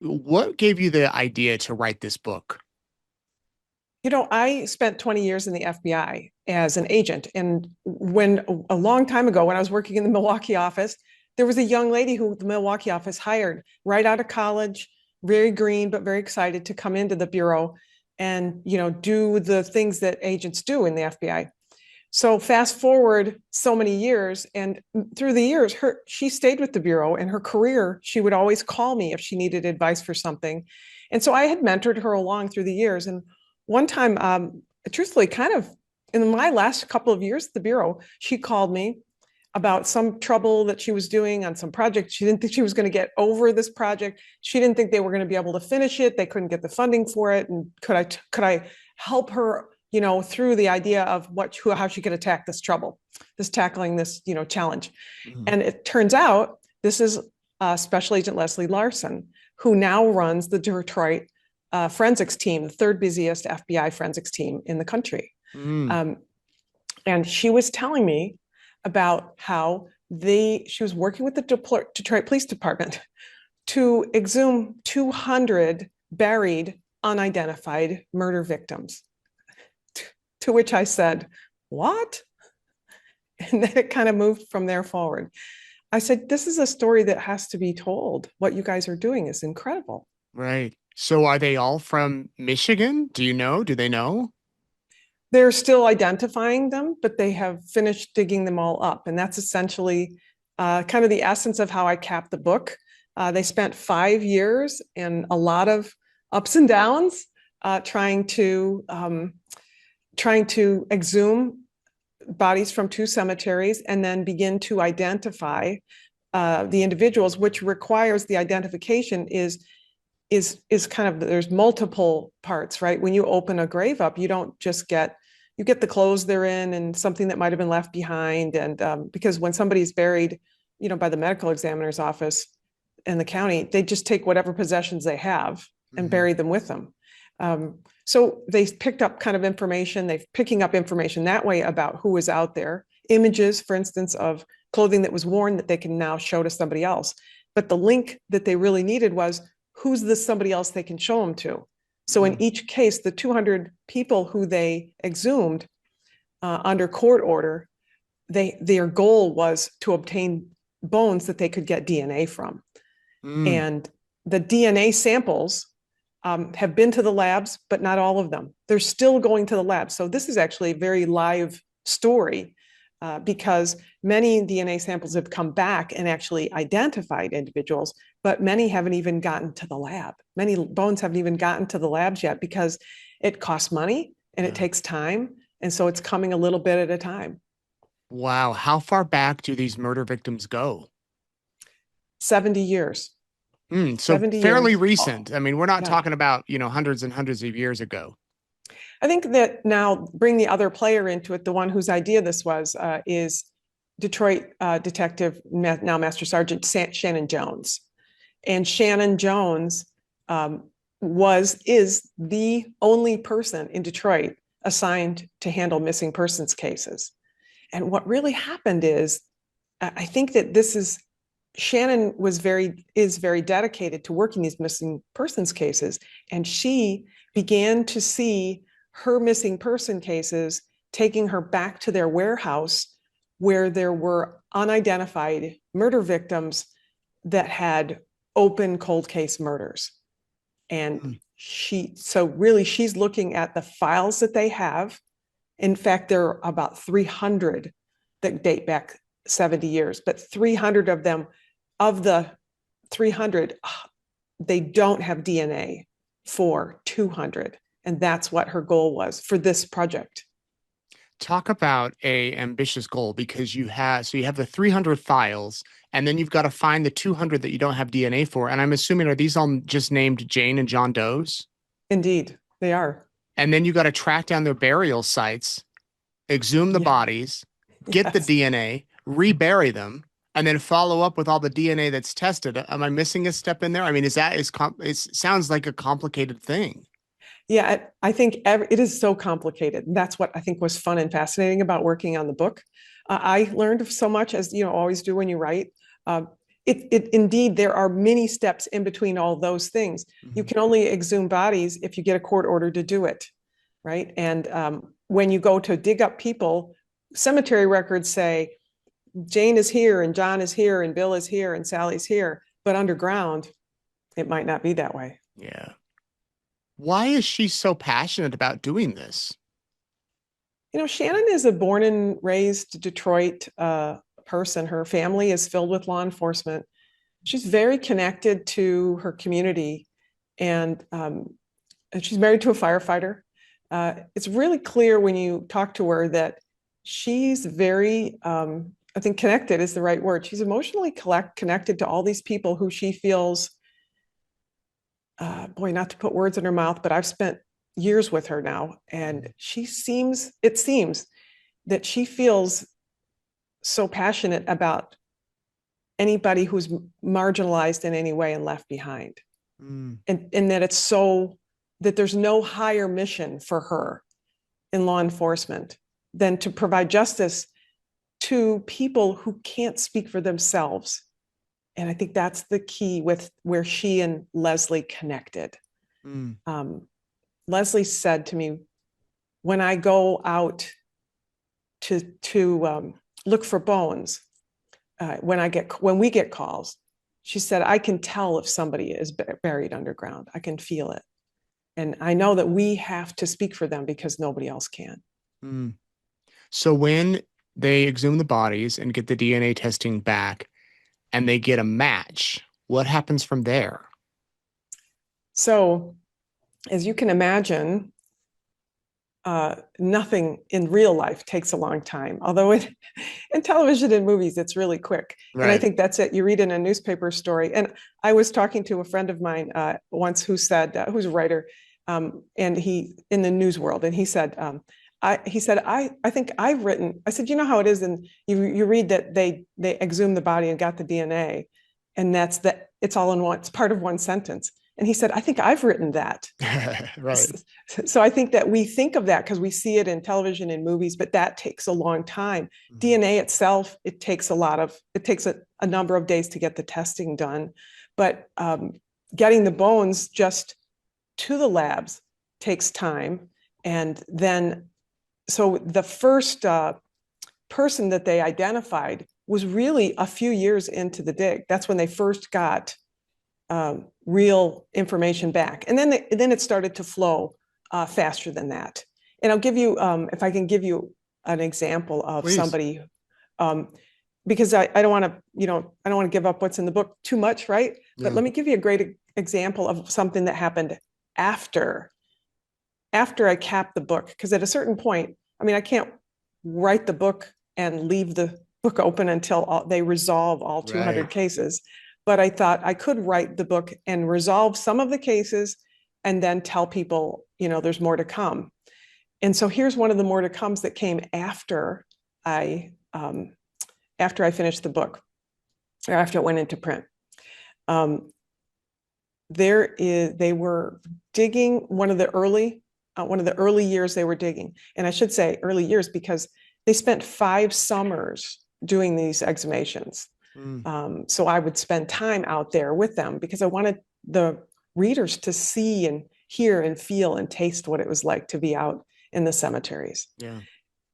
What gave you the idea to write this book? I spent 20 years in the FBI as an agent. And when a long time ago, when I was working in the Milwaukee office, there was a young lady who the Milwaukee office hired right out of college, very green, but very excited to come into the bureau and, do the things that agents do in the FBI. So fast forward so many years, and through the years, she stayed with the bureau. And her career, she would always call me if she needed advice for something. And so I had mentored her along through the years. And one time, truthfully, kind of in my last couple of years at the bureau, she called me about some trouble that she was doing on some project. She didn't think she was going to get over this project. She didn't think they were going to be able to finish it. They couldn't get the funding for it. And could I help her, through the idea of how she could attack this trouble, tackling this, challenge. Mm. And it turns out this is Special Agent Leslie Larsen, who now runs the Detroit forensics team, the third busiest FBI forensics team in the country. Mm. Um, and she was telling me about how she was working with the Detroit Police Department to exhume 200 buried, unidentified murder victims. To which I said, "What?" And then it kind of moved from there forward. I said, "This is a story that has to be told. What you guys are doing is incredible." Right. So are they all from Michigan? Do you know? Do they know? They're still identifying them, but they have finished digging them all up. And that's essentially kind of the essence of how I capped the book. They spent 5 years and a lot of ups and downs trying to exhume bodies from two cemeteries and then begin to identify the individuals, which requires the identification is kind of, there's multiple parts, right? When you open a grave up, you don't just you get the clothes they're in and something that might have been left behind. And because when somebody's buried, by the medical examiner's office in the county, they just take whatever possessions they have and Mhm. bury them with them. So they picked up kind of information. They're picking up information that way about who was out there. Images, for instance, of clothing that was worn that they can now show to somebody else. But the link that they really needed was who's this somebody else they can show them to. So in Mm. each case, the 200 people who they exhumed under court order, their goal was to obtain bones that they could get DNA from. Mm. And the DNA samples have been to the labs, but not all of them. They're still going to the labs. So this is actually a very live story because many DNA samples have come back and actually identified individuals, but many haven't even gotten to the lab. Many bones haven't even gotten to the labs yet because it costs money and it Yeah. takes time. And so it's coming a little bit at a time. Wow. How far back do these murder victims go? 70 years, So 70 fairly years. Oh, recent. I mean, we're not yeah. talking about, hundreds and hundreds of years ago. I think that now bring the other player into it. The one whose idea this was is Detroit detective, now Master Sergeant Shannon Jones. And Shannon Jones is the only person in Detroit assigned to handle missing persons cases. And what really happened is, I think that this is Shannon is very dedicated to working these missing persons cases, and she began to see her missing person cases taking her back to their warehouse where there were unidentified murder victims that had open cold case murders. And Mm. she's looking at the files that they have. In fact, there are about 300 that date back 70 years, but 300 of them, of the 300, they don't have DNA for 200. And that's what her goal was for this project. Talk about a ambitious goal because you have the 300 files and then you've got to find the 200 that you don't have DNA for. And I'm assuming are these all just named Jane and John Doe's? Indeed, they are. And then you got to track down their burial sites, exhume the Yeah, bodies, get the yes. DNA, rebury them, and then follow up with all the DNA that's tested. Am I missing a step in there? I mean, it sounds like a complicated thing. Yeah, I think it is so complicated. That's what I think was fun and fascinating about working on the book. I learned so much, as you know, always do when you write. Uh, it indeed, there are many steps in between all those things. You Mhm. can only exhume bodies if you get a court order to do it, right? And when you go to dig up people, cemetery records say Jane is here and John is here and Bill is here and Sally's here, but underground, it might not be that way. Yeah. Why is she so passionate about doing this? Shannon is a born and raised Detroit person. Her family is filled with law enforcement. She's very connected to her community, and she's married to a firefighter. It's really clear when you talk to her that she's very, I think connected is the right word. She's emotionally connected to all these people who she feels, boy, not to put words in her mouth, but I've spent years with her now, and it seems that she feels so passionate about anybody who's marginalized in any way and left behind. Mm. And that it's so that there's no higher mission for her in law enforcement than to provide justice to people who can't speak for themselves. And I think that's the key with where she and Leslie connected. Mm. Leslie said to me, when I go out to look for bones, when we get calls, she said, I can tell if somebody is buried underground. I can feel it. And I know that we have to speak for them because nobody else can. Mm. So when they exhume the bodies and get the DNA testing back and they get a match, what happens from there? So, as you can imagine, nothing in real life takes a long time. Although in television and movies, it's really quick. And I Right. think that's it. You read in a newspaper story. And I was talking to a friend of mine once who said, who's a writer, and he in the news world, and he said, I think I've written. I said, you know how it is, and you read that they exhumed the body and got the DNA, and it's all in one. It's part of one sentence. And he said, I think I've written that. Right. So I think that we think of that because we see it in television and movies, but that takes a long time. Mhm. DNA itself, it takes a number of days to get the testing done, but getting the bones just to the labs takes time. And then, so the first person that they identified was really a few years into the dig. That's when they first got real information back. And then it started to flow faster than that. And I'll give you, if I can give you an example of Please. somebody, um, because I don't want to, I don't want to give up what's in the book too much, right? But Yeah. let me give you a great example of something that happened after I capped the book. Because at a certain point, I mean, I can't write the book and leave the book open until they resolve all 200 Right. cases. But I thought I could write the book and resolve some of the cases and then tell people, there's more to come. And so here's one of the more to comes that came I after I finished the book, or after it went into print. Um, they were digging one of the early years they were digging. And I should say early years because they spent 5 summers doing these exhumations. Mm. So I would spend time out there with them because I wanted the readers to see and hear and feel and taste what it was like to be out in the cemeteries. Yeah.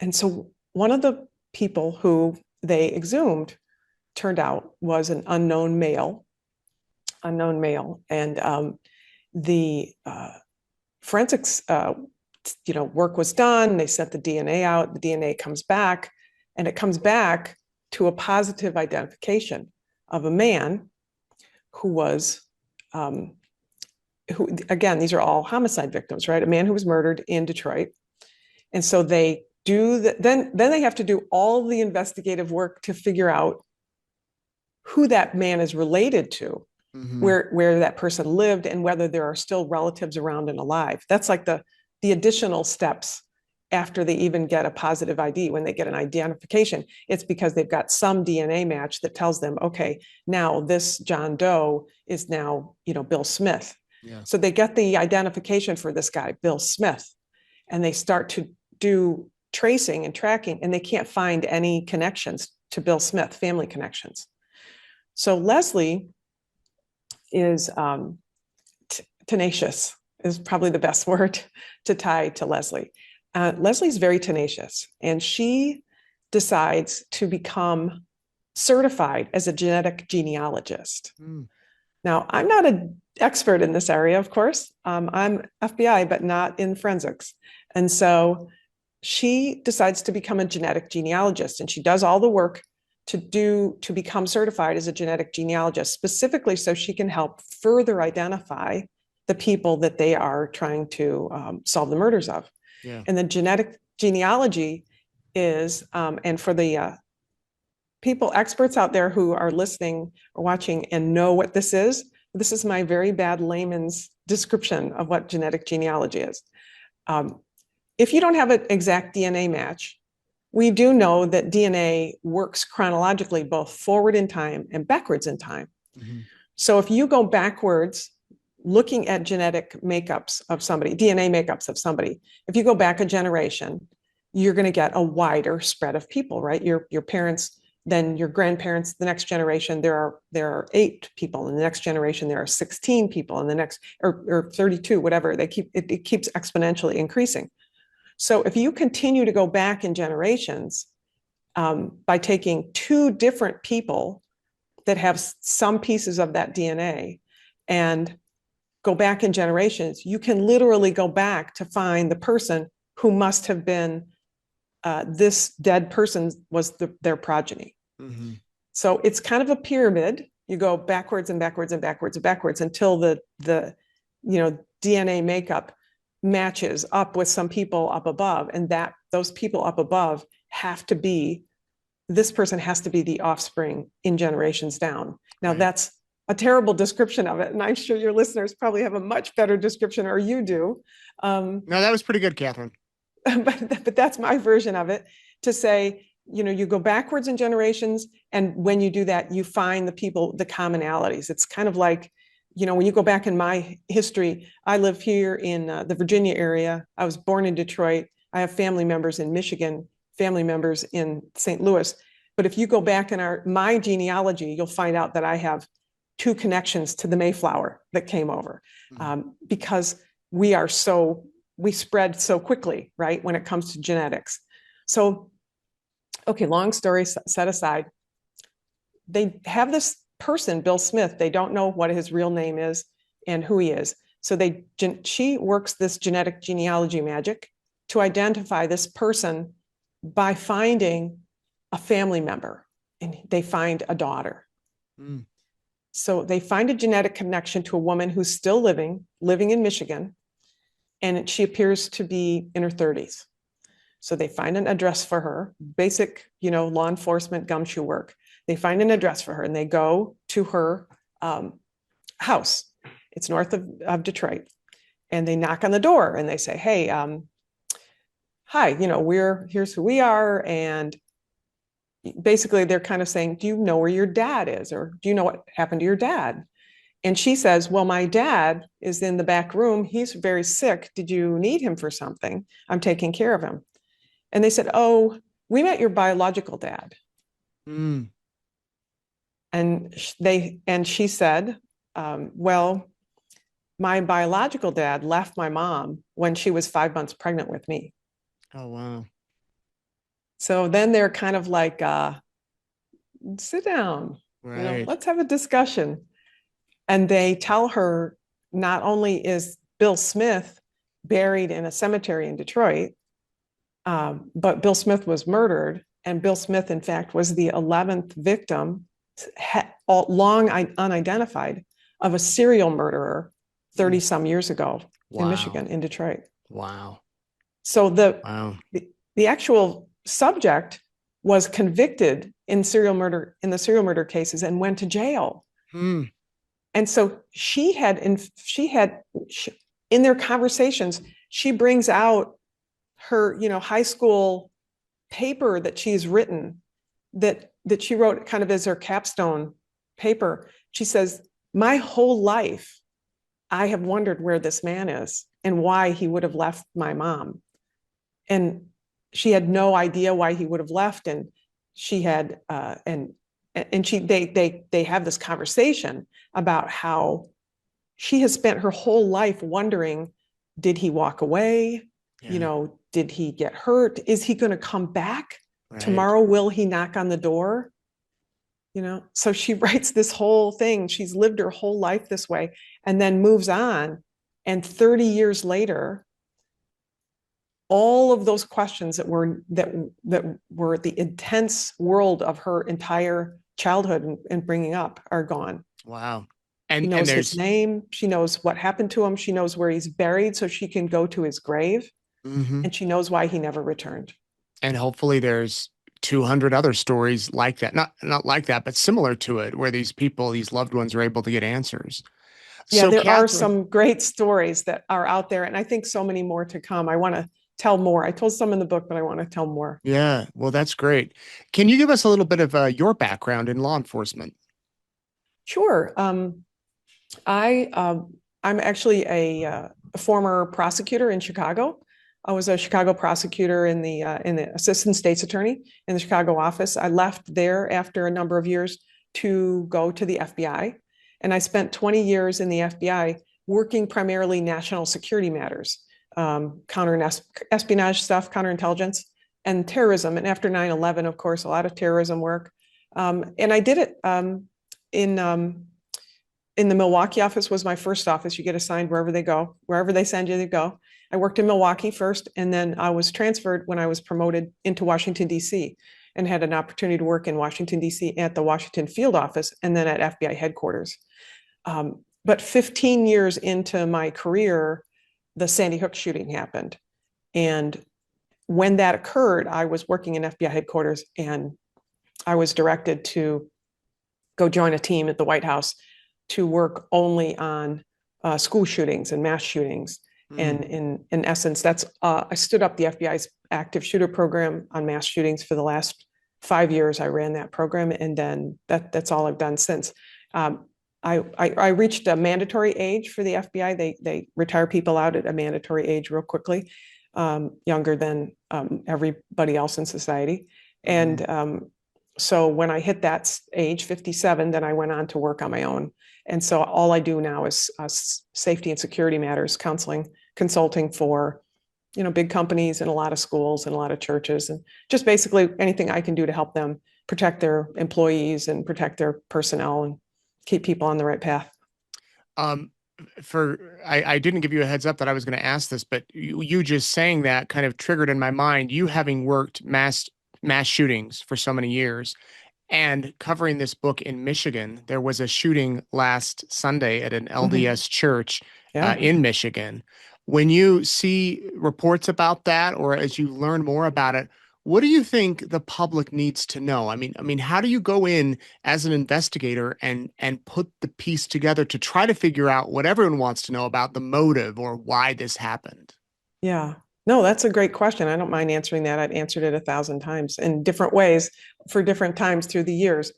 And so one of the people who they exhumed turned out was an unknown male. And the forensics work was done. They sent the DNA out. The DNA comes back, and it comes back to a positive identification of a man who was, who again, these are all homicide victims, right? A man who was murdered in Detroit. And so they do that. Then they have to do all the investigative work to figure out who that man is related to, Hmm. where that person lived, and whether there are still relatives around and alive. That's like the additional steps after they even get a positive ID. When they get an identification, it's because they've got some DNA match that tells them, okay, now this John Doe is now, Bill Smith. Yeah. So they get the identification for this guy, Bill Smith, and they start to do tracing and tracking, and they can't find any connections to Bill Smith, family connections. So Leslie is tenacious is probably the best word to tie to Leslie. Leslie's very tenacious, and she decides to become certified as a genetic genealogist. Mm. Now, I'm not an expert in this area, of course. I'm FBI, but not in forensics. And so she decides to become a genetic genealogist, and she does all the work to become certified as a genetic genealogist, specifically so she can help further identify the people that they are trying to solve the murders of. Yeah. And the genetic genealogy is, and for the people, experts out there who are listening or watching and know what this is my very bad layman's description of what genetic genealogy is. If you don't have an exact DNA match, we do know that DNA works chronologically, both forward in time and backwards in time. Mm-hmm. So if you go backwards, looking at genetic makeups of somebody, DNA makeups of somebody, if you go back a generation, you're going to get a wider spread of people, right? Your parents, then your grandparents, the next generation, there are 8 people. In the next generation, there are 16 people. In the next, or 32, whatever. It keeps exponentially increasing. So if you continue to go back in generations by taking 2 different people that have some pieces of that DNA and go back in generations, you can literally go back to find the person who must have been this dead person was their progeny. Mm-hmm. So it's kind of a pyramid. You go backwards and backwards and backwards and backwards until the DNA makeup matches up with some people up above, and that those people up above have to be, this person has to be the offspring in generations down. Now Right. that's a terrible description of it, and I'm sure your listeners probably have a much better description, or you do. No, that was pretty good, Catherine. But that's my version of it, to say, you go backwards in generations, and when you do that, you find the people, the commonalities. It's kind of like, when you go back in my history, I live here in the Virginia area. I was born in Detroit. I have family members in Michigan, family members in St. Louis. But if you go back in my genealogy, you'll find out that I have 2 connections to the Mayflower that came over, because we spread so quickly, right, when it comes to genetics. So, okay, long story set aside, they have this person, Bill Smith. They don't know what his real name is and who he is. So she works this genetic genealogy magic to identify this person by finding a family member, and they find a daughter. Mm. So they find a genetic connection to a woman who's still living in Michigan, and she appears to be in her 30s. So they find an address for her, basic, law enforcement gumshoe work. They find an address for her, and they go to her house. It's north of Detroit. And they knock on the door and they say, hey, hi, here's who we are. And basically they're kind of saying, do you know where your dad is? Or do you know what happened to your dad? And she says, well, my dad is in the back room. He's very sick. Did you need him for something? I'm taking care of him. And they said, oh, we met your biological dad. Mm. And she said, well, my biological dad left my mom when she was 5 months pregnant with me. Oh, wow. So then they're kind of like, sit down, Right. let's have a discussion. And they tell her, not only is Bill Smith buried in a cemetery in Detroit, but Bill Smith was murdered. And Bill Smith, in fact, was the 11th victim, long unidentified, of a serial murderer 30 some years ago in Michigan, in Detroit. Wow. So Wow. the actual subject was convicted in the serial murder cases and went to jail. Mm. And so she had in their conversations, she brings out her, high school paper that she's written, that she wrote kind of as her capstone paper. She says, my whole life, I have wondered where this man is and why he would have left my mom. And she had no idea why he would have left. And she had, and they have this conversation about how she has spent her whole life wondering, did he walk away? Yeah. Did he get hurt? Is he going to come back Right. tomorrow? Will he knock on the door? So she writes this whole thing. She's lived her whole life this way and then moves on. And 30 years later, all of those questions that were the intense world of her entire childhood and bringing up are gone. Wow. She And knows his there's name. She knows what happened to him. She knows where he's buried so she can go to his grave. mhm. And she knows why he never returned. And hopefully there's 200 other stories like that. Not like that, but similar to it, where these people, these loved ones are able to get answers. Yeah, So, there are Catherine, some great stories that are out there. And I think so many more to come. I want to tell more. I told some in the book, but I want to tell more. yeah, well, that's great. Can you give us a little bit of your background in law enforcement? Sure. I I'm actually a former prosecutor in Chicago. I was a Chicago prosecutor in the assistant state's attorney in the Chicago office. I left there after a number of years to go to the FBI, and I spent 20 years in the FBI working primarily national security matters, counter espionage stuff, counterintelligence, and terrorism. And after 9/11, of course, a lot of terrorism work. And I did it in in the Milwaukee office was my first office. You get assigned wherever they go, wherever they send you, they go. I worked in Milwaukee first, and then I was transferred when I was promoted into Washington, D.C., and had an opportunity to work in Washington, D.C. at the Washington field office and then at FBI headquarters. But 15 years into my career, the Sandy Hook shooting happened. And when that occurred, I was working in FBI headquarters and I was directed to go join a team at the White House to work only on school shootings and mass shootings. Mm. And in essence, that's I stood up the FBI's active shooter program on mass shootings for the last 5 years. I ran that program, and then that's all I've done since. Um, I reached a mandatory age for the FBI. They retire people out at a mandatory age real quickly, younger than everybody else in society. Mhm. And so when I hit that age, 57, then I went on to work on my own. And so all I do now is safety and security matters, counseling, consulting for, big companies and a lot of schools and a lot of churches, and just basically anything I can do to help them protect their employees and protect their personnel and keep people on the right path. Um, I didn't give you a heads up that I was going to ask this, but you just saying that kind of triggered in my mind, you having worked mass shootings for so many years. And covering this book in Michigan, there was a shooting last Sunday at an Mhm. LDS church Yeah. in Michigan. When you see reports about that, or as you learn more about it, what do you think the public needs to know? I mean, how do you go in as an investigator and put the piece together to try to figure out what everyone wants to know about the motive or why this happened? Yeah. No, that's a great question. I don't mind answering that. I've answered it 1,000 times in different ways for different times through the years.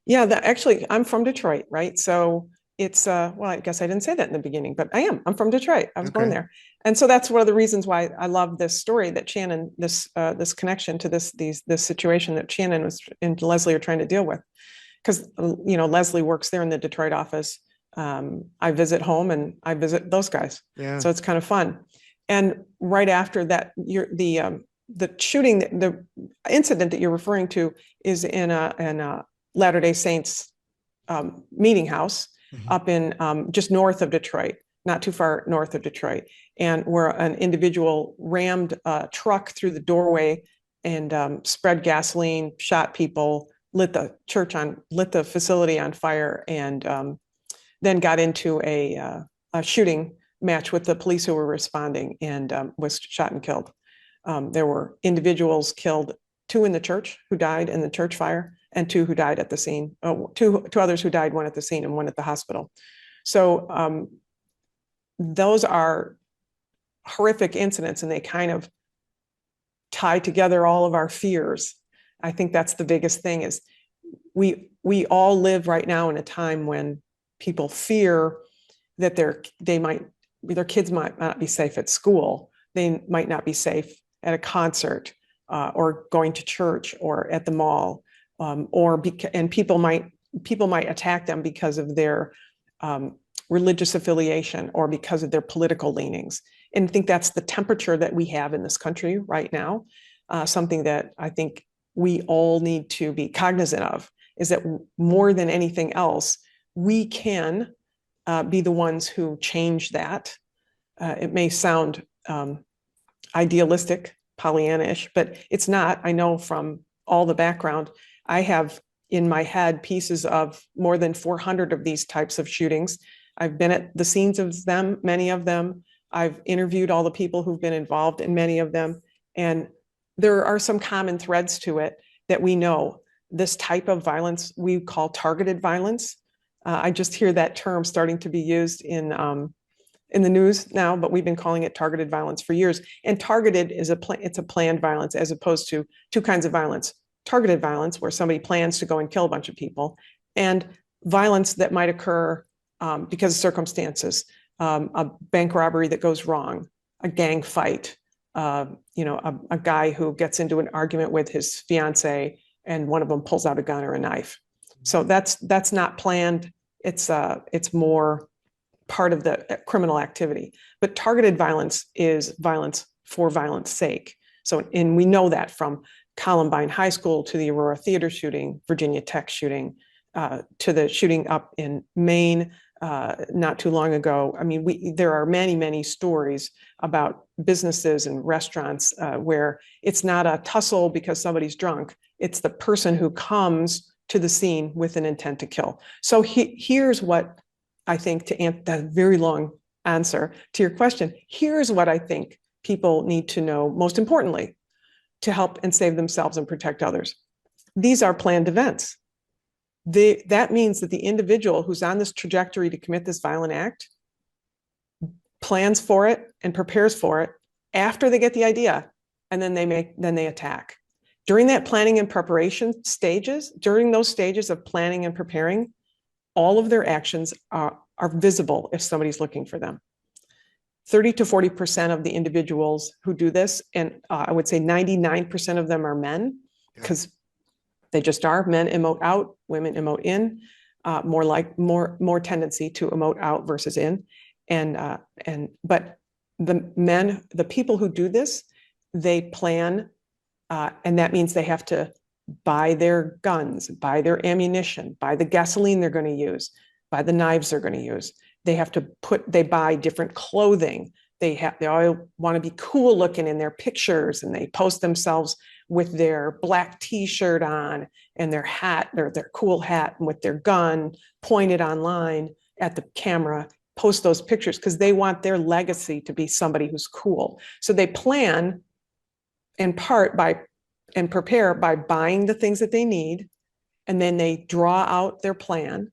Yeah, actually, I'm from Detroit, right? So it's, well, I guess I didn't say that in the beginning, but I am. I'm from Detroit. I was born Okay. there. And so that's one of the reasons why I love this story that Shannon, this connection to this situation that Shannon and Leslie are trying to deal with. Because, Leslie works there in the Detroit office. I visit home and I visit those guys. Yeah. So it's kind of fun. And right after that, the shooting, the incident that you're referring to is in a Latter-day Saints meeting house Mhm. up in just north of Detroit, not too far north of Detroit, and where an individual rammed a truck through the doorway and spread gasoline, shot people, lit the facility on fire, and then got into a shooting match with the police who were responding and was shot and killed. There were individuals killed, two in the church who died in the church fire, and two who died at the scene. Two others who died, one at the scene and one at the hospital. So those are horrific incidents, and they kind of tie together all of our fears. I think that's the biggest thing is we all live right now in a time when people fear that their kids might not be safe at school. They might not be safe at a concert or going to church or at the mall and people might attack them because of their religious affiliation or because of their political leanings. And I think that's the temperature that we have in this country right now. Something that I think we all need to be cognizant of is that more than anything else, we can be the ones who change that. It may sound idealistic, Pollyannish, but it's not. I know from all the background, I have in my head pieces of more than 400 of these types of shootings. I've been at the scenes of them, many of them. I've interviewed all the people who've been involved in many of them. And there are some common threads to it that we know. This type of violence we call targeted violence. I just hear that term starting to be used in the news now, but we've been calling it targeted violence for years. And targeted is it's a planned violence as opposed to two kinds of violence. Targeted violence, where somebody plans to go and kill a bunch of people, and violence that might occur because of circumstances, a bank robbery that goes wrong, a gang fight, a guy who gets into an argument with his fiance and one of them pulls out a gun or a knife. So that's not planned. It's more part of the criminal activity. But targeted violence is violence for violence sake. So, and we know that from Columbine High School to the Aurora Theater shooting, Virginia Tech shooting, to the shooting up in Maine not too long ago. I mean, there are many, many stories about businesses and restaurants where it's not a tussle because somebody's drunk. It's the person who comes to the scene with an intent to kill. So here's what I think, to answer that very long answer to your question, here's what I think people need to know most importantly to help and save themselves and protect others. These are planned events. That means that the individual who's on this trajectory to commit this violent act plans for it and prepares for it after they get the idea, and then they attack. During that planning and preparation stages, during those stages of planning and preparing, all of their actions are visible if somebody's looking for them. 30 to 40% of the individuals who do this, and I would say 99% of them are men, because they just are. Men emote out, women emote in, more tendency to emote out versus in. But the people who do this, they plan, and that means they have to buy their guns, buy their ammunition, buy the gasoline they're going to use, buy the knives they're going to use. They buy different clothing. They all want to be cool looking in their pictures, and they post themselves with their black t-shirt on and their hat, their cool hat, and with their gun pointed online at the camera, post those pictures because they want their legacy to be somebody who's cool. So they plan in part and prepare by buying the things that they need, and then they draw out their plan.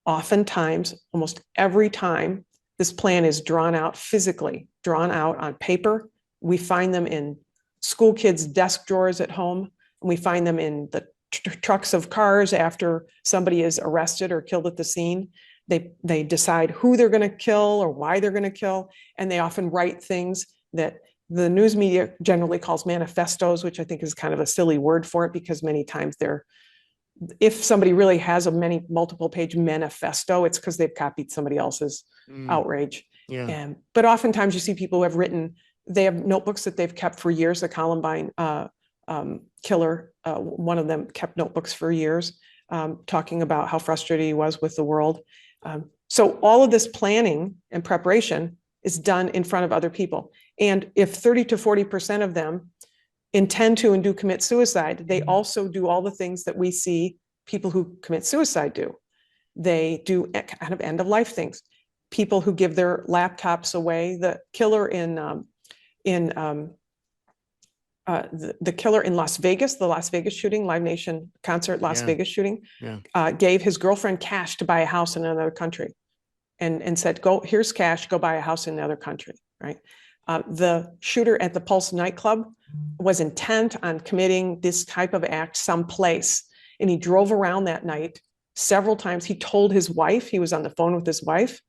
Oftentimes, almost every time, this plan is drawn out physically, drawn out on paper. We find them in school kids' desk drawers at home, and we find them in the trucks of cars after somebody is arrested or killed at the scene. They decide who they're going to kill or why they're going to kill, and they often write things that the news media generally calls manifestos, which I think is kind of a silly word for it because many times if somebody really has a multiple page manifesto, it's because they've copied somebody else's outrage. Yeah. But oftentimes you see people who have they have notebooks that they've kept for years. The Columbine killer, one of them kept notebooks for years, talking about how frustrated he was with the world. So all of this planning and preparation is done in front of other people. And if 30 to 40% of them intend to and do commit suicide, they also do all the things that we see people who commit suicide do. They do kind of end of life things. People who give their laptops away. The killer in Las Vegas, the Las Vegas shooting, Live Nation concert, Las Vegas shooting, gave his girlfriend cash to buy a house in another country, and said, here's cash, go buy a house in another country, right? The shooter at the Pulse nightclub was intent on committing this type of act someplace, and he drove around that night several times. He told his wife, he was on the phone with his wife.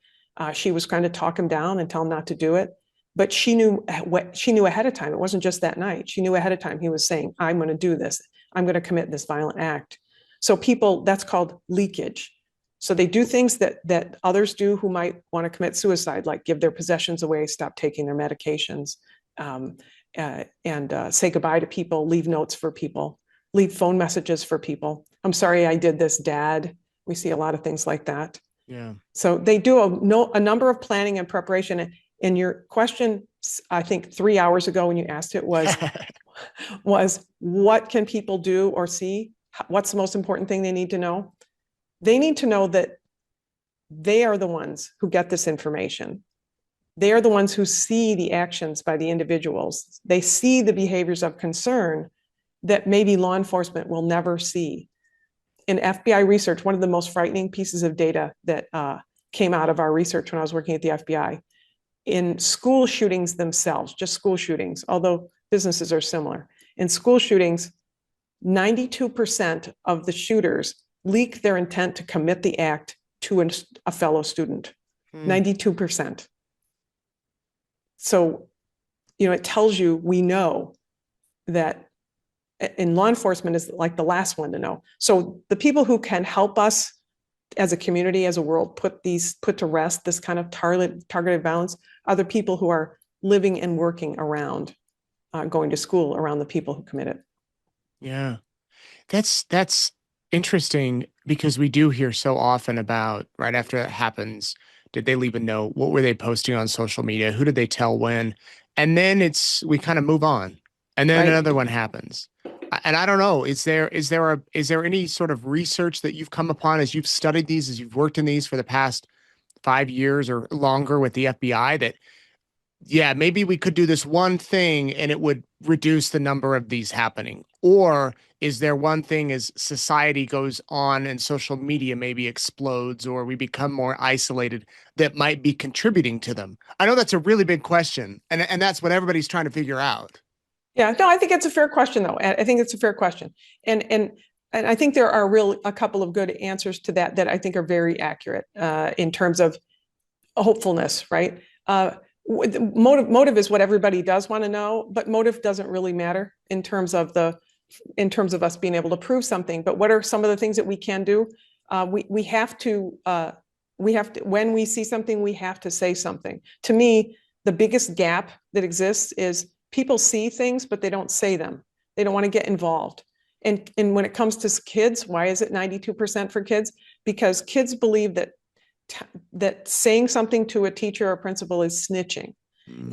She was trying to talk him down and tell him not to do it. But she knew ahead of time. It wasn't just that night. She knew ahead of time. He was saying, I'm going to do this. I'm going to commit this violent act. So people, that's called leakage. So they do things that others do who might want to commit suicide, like give their possessions away, stop taking their medications, um, and say goodbye to people, leave notes for people, leave phone messages for people. I'm sorry I did this, Dad. We see a lot of things like that. Yeah. So they do a number of planning and preparation. And your question, I think 3 hours ago when you asked it was what can people do or see? What's the most important thing they need to know? They need to know that they are the ones who get this information. They are the ones who see the actions by the individuals. They see the behaviors of concern that maybe law enforcement will never see. In FBI research, one of the most frightening pieces of data that came out of our research when I was working at the FBI, in school shootings themselves, just school shootings, although businesses are similar. In school shootings, 92% of the shooters leak their intent to commit the act to a fellow student. 92%. So, it tells you we know that in law enforcement is like the last one to know. So the people who can help us as a community, as a world, put to rest this kind of targeted violence are the people who are living and working around, going to school around the people who commit it. Yeah. That's interesting because we do hear so often about right after that happens, did they leave a note? What were they posting on social media? Who did they tell when? And then we kind of move on. And then Right. another one happens. And I don't know, is there any sort of research that you've come upon as you've studied these, as you've worked in these for the past 5 years or longer with the FBI that yeah, maybe we could do this one thing and it would reduce the number of these happening? Or is there one thing as society goes on and social media maybe explodes or we become more isolated that might be contributing to them? I know that's a really big question, and that's what everybody's trying to figure out. Yeah, no, I think it's a fair question, though. I think it's a fair question. And I think there are a couple of good answers to that I think are very accurate in terms of hopefulness, right? Motive is what everybody does want to know, but motive doesn't really matter in terms of us being able to prove something. But what are some of the things that we can do? We have to when we see something, we have to say something. To me, the biggest gap that exists is people see things, but they don't say them. They don't want to get involved. And when it comes to kids, why is it 92% for kids? Because kids believe that saying something to a teacher or principal is snitching.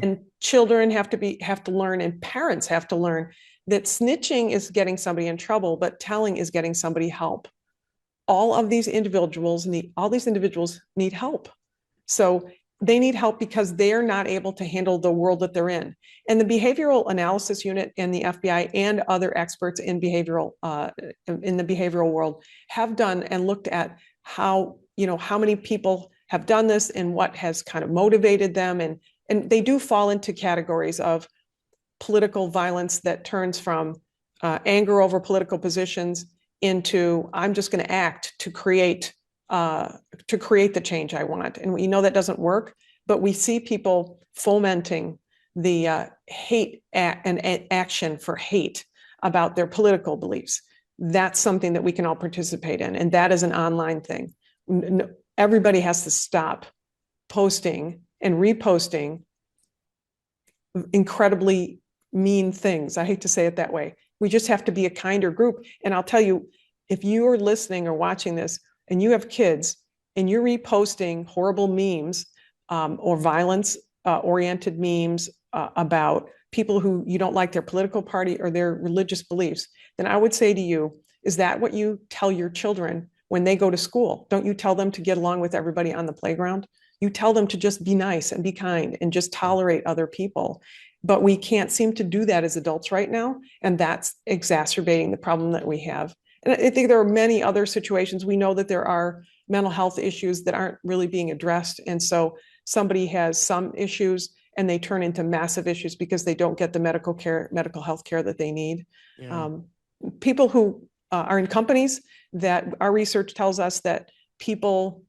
And children have to learn, and parents have to learn that snitching is getting somebody in trouble, but telling is getting somebody help. All these individuals need help. So they need help because they're not able to handle the world that they're in. And the behavioral analysis unit in the FBI and other experts in the behavioral world have done and looked at how many people have done this and what has kind of motivated them. And they do fall into categories of political violence that turns from anger over political positions into I'm just going to act to create the change I want. And we know that doesn't work, but we see people fomenting the hate and action for hate about their political beliefs. That's something that we can all participate in. And that is an online thing. Everybody has to stop posting and reposting incredibly mean things. I hate to say it that way. We just have to be a kinder group. And I'll tell you, if you are listening or watching this and you have kids and you're reposting horrible memes or violence oriented memes about people who you don't like their political party or their religious beliefs, then I would say to you, is that what you tell your children when they go to school? Don't you tell them to get along with everybody on the playground? You tell them to just be nice and be kind and just tolerate other people. But we can't seem to do that as adults right now. And that's exacerbating the problem that we have. And I think there are many other situations. We know that there are mental health issues that aren't really being addressed. And so somebody has some issues and they turn into massive issues because they don't get the medical health care that they need. Yeah. People who are in companies, that our research tells us that people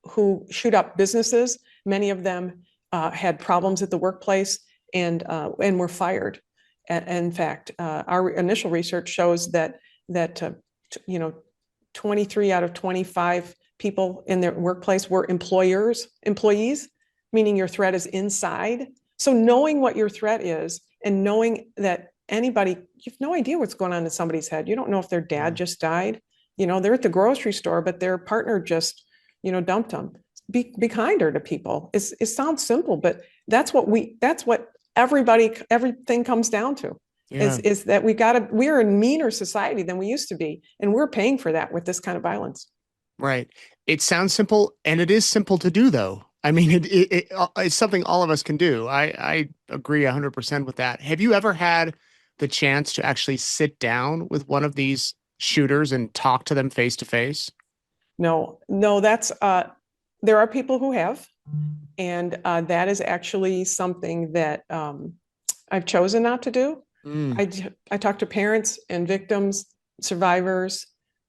who shoot up businesses, many of them had problems at the workplace and were fired. And in fact, our initial research shows that you know, 23 out of 25 people in their workplace were employees, meaning your threat is inside. So knowing what your threat is and knowing that anybody, you've no idea what's going on in somebody's head. You don't know if their dad just died. They're at the grocery store, but their partner just, dumped them. Be kinder to people. It sounds simple, but that's what everything comes down to. Yeah. Is that we're a meaner society than we used to be, and we're paying for that with this kind of violence. Right. It sounds simple, and it is simple to do, though. I mean, it's something all of us can do. I agree 100% with that. Have you ever had the chance to actually sit down with one of these shooters and talk to them face to face? No, that's there are people who have, and that is actually something that I've chosen not to do. Mm, I talk to parents and victims, survivors,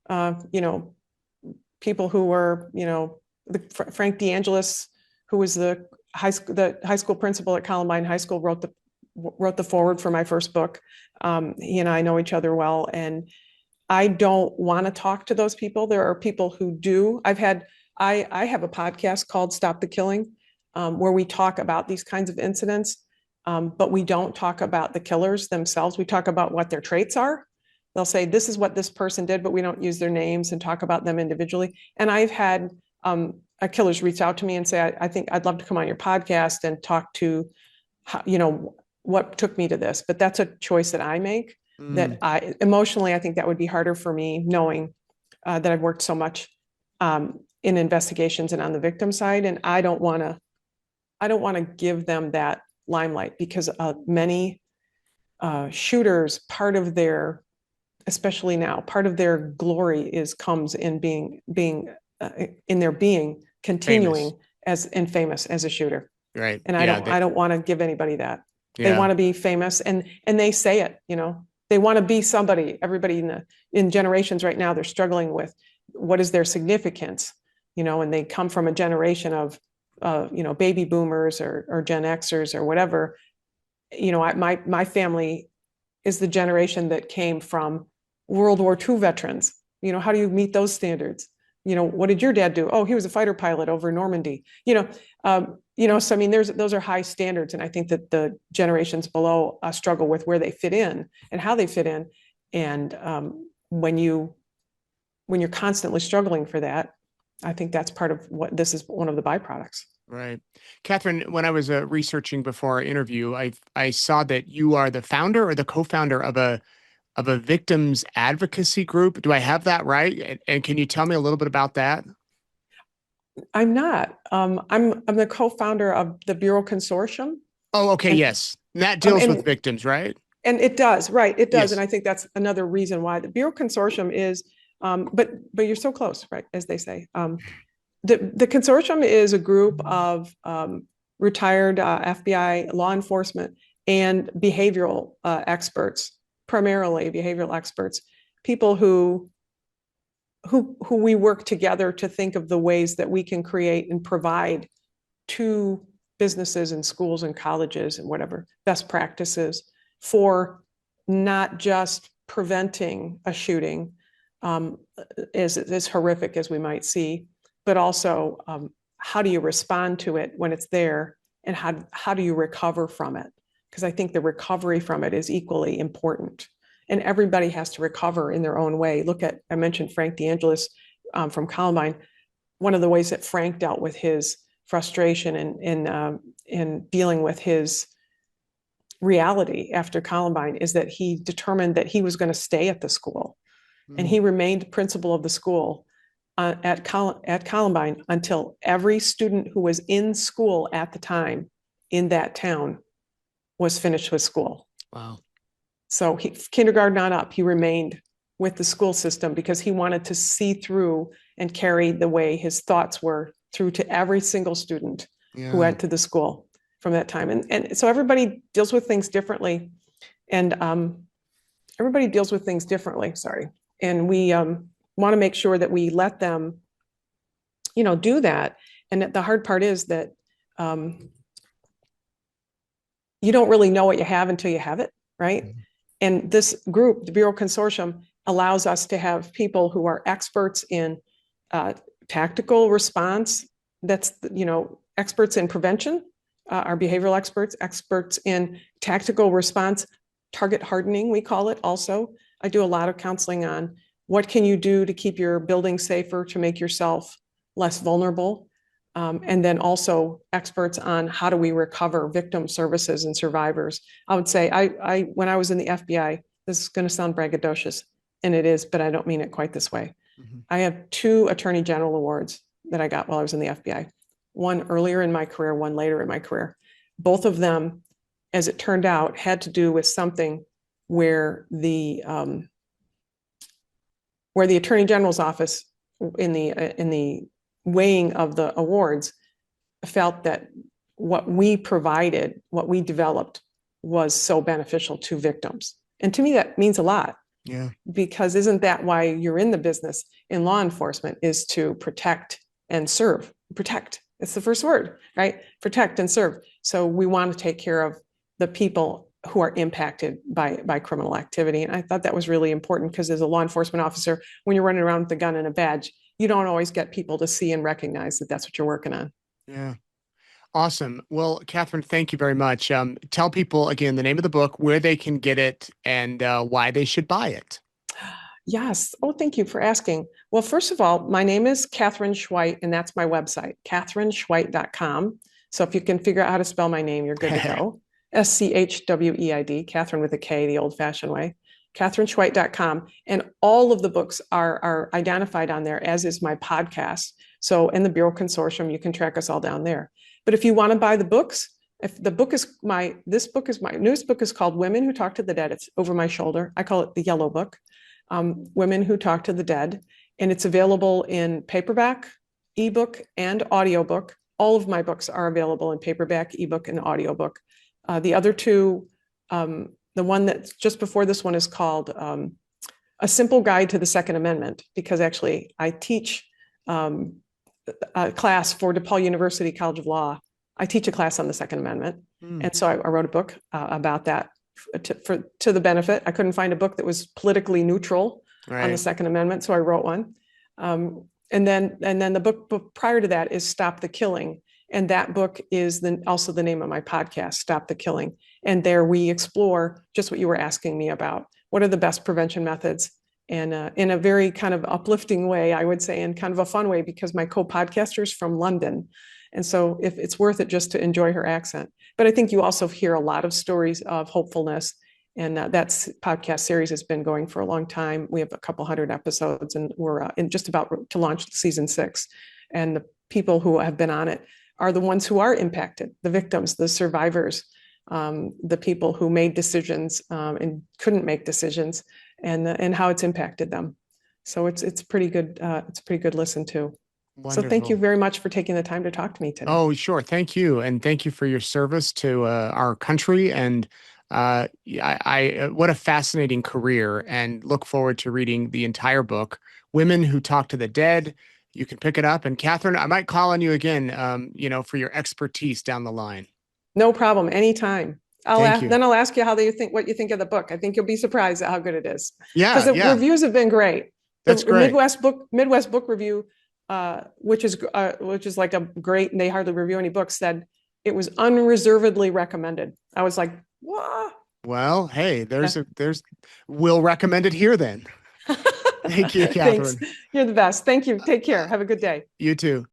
uh, you know, people who were, Frank DeAngelis, who was the high school principal at Columbine High School, wrote the foreword for my first book. He and I know each other well, and I don't want to talk to those people. There are people who do. I have a podcast called Stop the Killing, where we talk about these kinds of incidents, but we don't talk about the killers themselves. We talk about what their traits are. They'll say, this is what this person did, but we don't use their names and talk about them individually. And I've had killers reach out to me and say, I think I'd love to come on your podcast and talk to, what took me to this. But that's a choice that I make. mm. That I emotionally, I think that would be harder for me, knowing that I've worked so much in investigations and on the victim side, and I don't want to give them that limelight, because many shooters, especially now, part of their glory comes in being in their being Famous. continuing and famous as a shooter. Right. And Yeah. I don't want to give anybody that. They Yeah. want to be famous, and they say it, they want to be somebody. Everybody in generations right now, they're struggling with what is their significance, and they come from a generation of baby boomers or Gen Xers or whatever. My family is the generation that came from World War II veterans. How do you meet those standards? What did your dad do? Oh, he was a fighter pilot over Normandy. So I mean, those are high standards, and I think that the generations below struggle with where they fit in and how they fit in. And when you're constantly struggling for that, I think that's part of what this is, one of the byproducts. Right. Katherine, when I was researching before our interview, I saw that you are the founder or the co-founder of a victims advocacy group. Do I have that right? And can you tell me a little bit about that? I'm not. I'm the co-founder of the Bureau Consortium, Oh, okay, and yes. And that deals with and victims, right? it does, right? It does, and Yes. I think that's another reason why the Bureau Consortium is. But you're so close, right? As they say, the consortium is a group of retired FBI law enforcement and behavioral experts, primarily behavioral experts, people who we work together to think of the ways that we can create and provide to businesses and schools and colleges and whatever best practices for not just preventing a shooting, as horrific as we might see, but also how do you respond to it when it's there, and how do you recover from it? Because I think the recovery from it is equally important. And everybody has to recover in their own way. I mentioned Frank DeAngelis from Columbine. One of the ways that Frank dealt with his frustration in dealing with his reality after Columbine is that he determined that he was going to stay at the school. And he remained principal of the school at Columbine until every student who was in school at the time in that town was finished with school. Wow. So kindergarten on up, he remained with the school system because he wanted to see through and carry the way his thoughts were through to every single student who Yeah. went to the school from that time. And so everybody deals with things differently. And everybody deals with things differently, sorry. And we want to make sure that we let them, do that. And the hard part is that you don't really know what you have until you have it, right? And this group, the Bureau Consortium, allows us to have people who are experts in tactical response. That's, experts in prevention, our behavioral experts, experts in tactical response, target hardening, we call it also. I do a lot of counseling on what can you do to keep your building safer, to make yourself less vulnerable. And then also experts on how do we recover victim services and survivors. I would say when I was in the FBI, this is going to sound braggadocious, and it is, but I don't mean it quite this way. Mhm. I have 2 Attorney General awards that I got while I was in the FBI. One earlier in my career, one later in my career. Both of them, as it turned out, had to do with something where the Attorney General's office in the weighing of the awards felt that what we provided, what we developed, was so beneficial to victims. And to me, that means a lot. Yeah. Because isn't that why you're in the business in law enforcement, is to protect and serve? Protect. It's the first word, right? Protect and serve. So we want to take care of the people who are impacted by criminal activity. And I thought that was really important because as a law enforcement officer, when you're running around with a gun and a badge, you don't always get people to see and recognize that that's what you're working on. Yeah. Awesome. Well, Katherine, thank you very much. Tell people again the name of the book, where they can get it, and why they should buy it. Yes. Oh, thank you for asking. Well, first of all, my name is Katherine Schweit, and that's my website, katherineschweit.com. So if you can figure out how to spell my name, you're good to go. Schweid, Katherine with a K, the old fashioned way, katherineschweit.com. And all of the books are identified on there, as is my podcast. So in the Bureau Consortium, you can track us all down there. But if you want to buy the books, if the book is my newest book is called Women Who Talk to the Dead. It's over my shoulder. I call it the yellow book. Women Who Talk to the Dead. And it's available in paperback, ebook, and audiobook. All of my books are available in paperback, ebook, and audiobook. The other 2, the one that's just before this one is called A Simple Guide to the Second Amendment, because actually I teach a class for DePaul University College of Law. I teach a class on the Second Amendment. And so I wrote a book about that to the benefit. I couldn't find a book that was politically neutral on the Second Amendment, so I wrote one. And then the book prior to that is Stop the Killing. And that book is also the name of my podcast, Stop the Killing. And there we explore just what you were asking me about. What are the best prevention methods? And in a very kind of uplifting way, I would say, in kind of a fun way, because my co-podcaster is from London. And so if it's worth it just to enjoy her accent. But I think you also hear a lot of stories of hopefulness. And that podcast series has been going for a long time. We have a couple hundred episodes, and we're just about to launch season 6. And the people who have been on it are the ones who are impacted, the victims, the survivors, the people who made decisions and couldn't make decisions, and how it's impacted them. So it's pretty good. It's a pretty good listen to. Wonderful. So thank you very much for taking the time to talk to me today. Oh, sure. Thank you. And thank you for your service to our country. And what a fascinating career, and look forward to reading the entire book, Women Who Talk to the Dead. You can pick it up. And Katherine, I might call on you again, for your expertise down the line. No problem. Anytime. Thank you. Then I'll ask you what you think of the book. I think you'll be surprised at how good it is. Yeah. Because the reviews have been great. That's great. Midwest Book Review, which is like a great, and they hardly review any books, said it was unreservedly recommended. I was like, what? Well, hey, we'll recommend it here then. Thank you, Katherine. Thanks. You're the best. Thank you. Take care. Have a good day. You too.